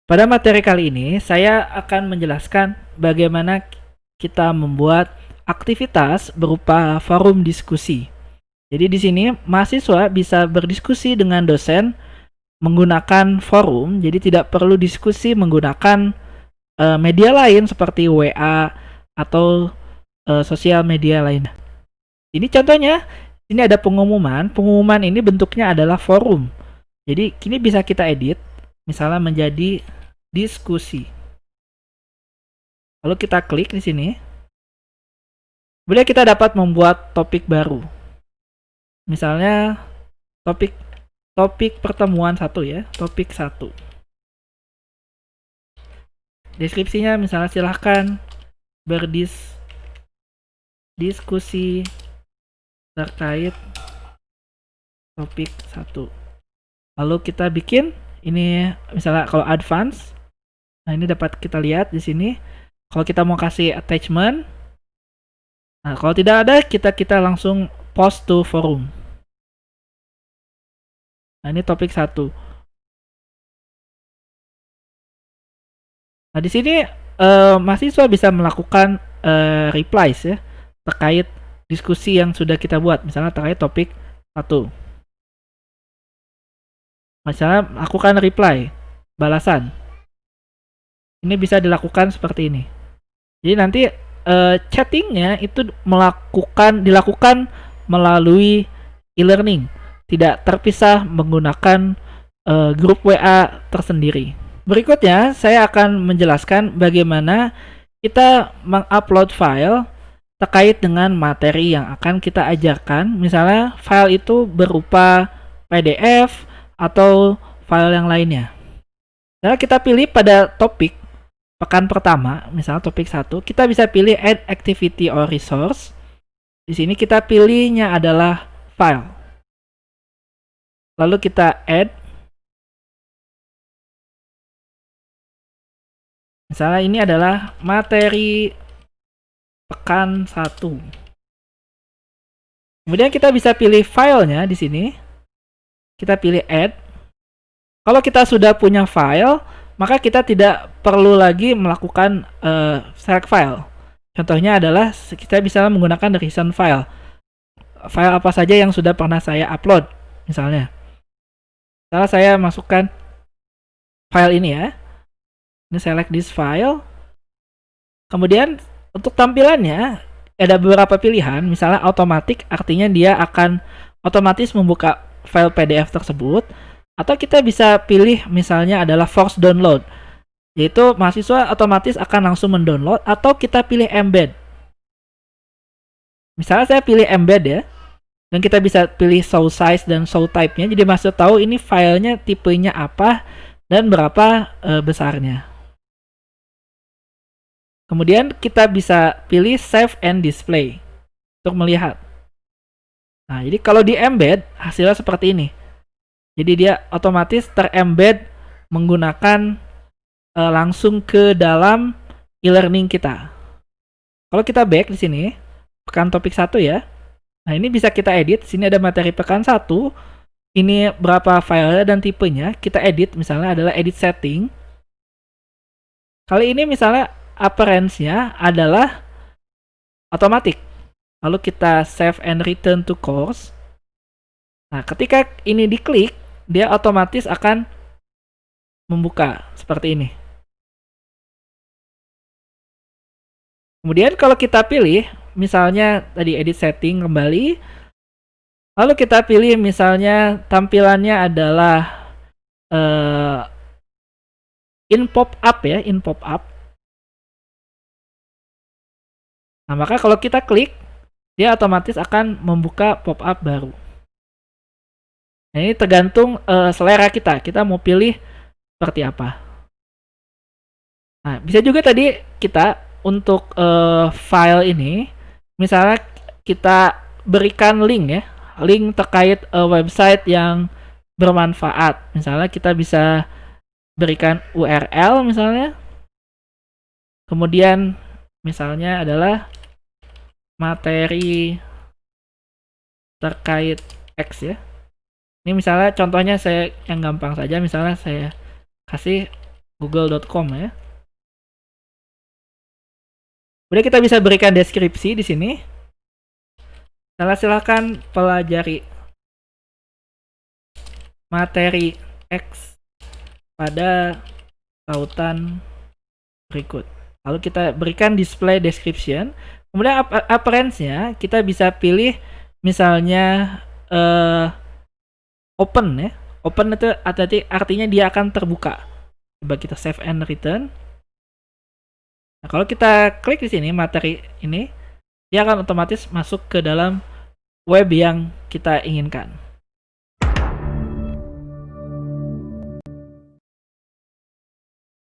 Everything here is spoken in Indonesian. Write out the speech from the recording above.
Pada materi kali ini, saya akan menjelaskan bagaimana kita membuat aktivitas berupa forum diskusi. Jadi di sini mahasiswa bisa berdiskusi dengan dosen menggunakan forum, jadi tidak perlu diskusi menggunakan media lain seperti WA atau sosial media lain. Ini contohnya, ini ada pengumuman. Pengumuman ini bentuknya adalah forum. Jadi kini bisa kita edit, misalnya menjadi diskusi. Lalu kita klik di sini. Kemudian kita dapat membuat topik baru. Misalnya topik pertemuan 1 ya, topik 1. Deskripsinya misalnya silahkan berdiskusi terkait topik 1. Lalu kita bikin ini misalnya kalau advance. Nah, ini dapat kita lihat di sini. Kalau kita mau kasih attachment, nah kalau tidak ada kita langsung post to forum. Nah, ini topik 1. Nah, di sini mahasiswa bisa melakukan replies ya terkait diskusi yang sudah kita buat, misalnya terkait topik 1. Misalnya lakukan reply, balasan. Ini bisa dilakukan seperti ini. Jadi nanti chattingnya itu dilakukan melalui e-learning, tidak terpisah menggunakan grup WA tersendiri. Berikutnya, saya akan menjelaskan bagaimana kita mengupload file terkait dengan materi yang akan kita ajarkan. Misalnya, file itu berupa PDF atau file yang lainnya. Nah, kita pilih pada topik pekan pertama, misalnya topik 1, kita bisa pilih add activity or resource. Di sini kita pilihnya adalah file. Lalu kita add. Misalnya ini adalah materi pekan 1. Kemudian kita bisa pilih filenya di sini. Kita pilih add. Kalau kita sudah punya file, maka kita tidak perlu lagi melakukan select file. Contohnya adalah kita bisa menggunakan recent file. File apa saja yang sudah pernah saya upload, misalnya. Misalnya saya masukkan file ini ya. Ini select this file. Kemudian untuk tampilannya ada beberapa pilihan, misalnya automatic, artinya dia akan otomatis membuka file PDF tersebut, atau kita bisa pilih misalnya adalah force download, yaitu mahasiswa otomatis akan langsung mendownload, atau kita pilih embed. Misalnya saya pilih embed ya, dan kita bisa pilih show size dan show type-nya, jadi mahasiswa tahu ini filenya tipenya apa dan berapa besarnya. Kemudian kita bisa pilih save and display untuk melihat. Nah, jadi kalau di embed hasilnya seperti ini. Jadi dia otomatis terembed menggunakan langsung ke dalam e-learning kita. Kalau kita back di sini, pekan topik 1 ya. Nah, ini bisa kita edit. Sini ada materi pekan 1. Ini berapa filenya dan tipenya. Kita edit, misalnya adalah edit setting. Kali ini misalnya appearance-nya adalah otomatis. Lalu kita save and return to course. Nah, ketika ini diklik, dia otomatis akan membuka seperti ini. Kemudian kalau kita pilih, misalnya tadi edit setting kembali, lalu kita pilih misalnya tampilannya adalah in pop-up ya, in pop-up. Nah, maka kalau kita klik, dia otomatis akan membuka pop-up baru. Nah, ini tergantung selera kita. Kita mau pilih seperti apa. Nah, bisa juga tadi kita untuk file ini, misalnya kita berikan link ya, link terkait website yang bermanfaat. Misalnya kita bisa berikan URL misalnya. Kemudian misalnya adalah materi terkait X ya. Ini misalnya contohnya saya yang gampang saja, misalnya saya kasih google.com ya. Udah, kita bisa berikan deskripsi di sini. Silahkan pelajari materi X pada tautan berikut. Lalu kita berikan display description. Kemudian appearance-nya kita bisa pilih misalnya open ya. Open itu artinya dia akan terbuka. Coba kita save and return. Nah, kalau kita klik di sini materi ini, dia akan otomatis masuk ke dalam web yang kita inginkan.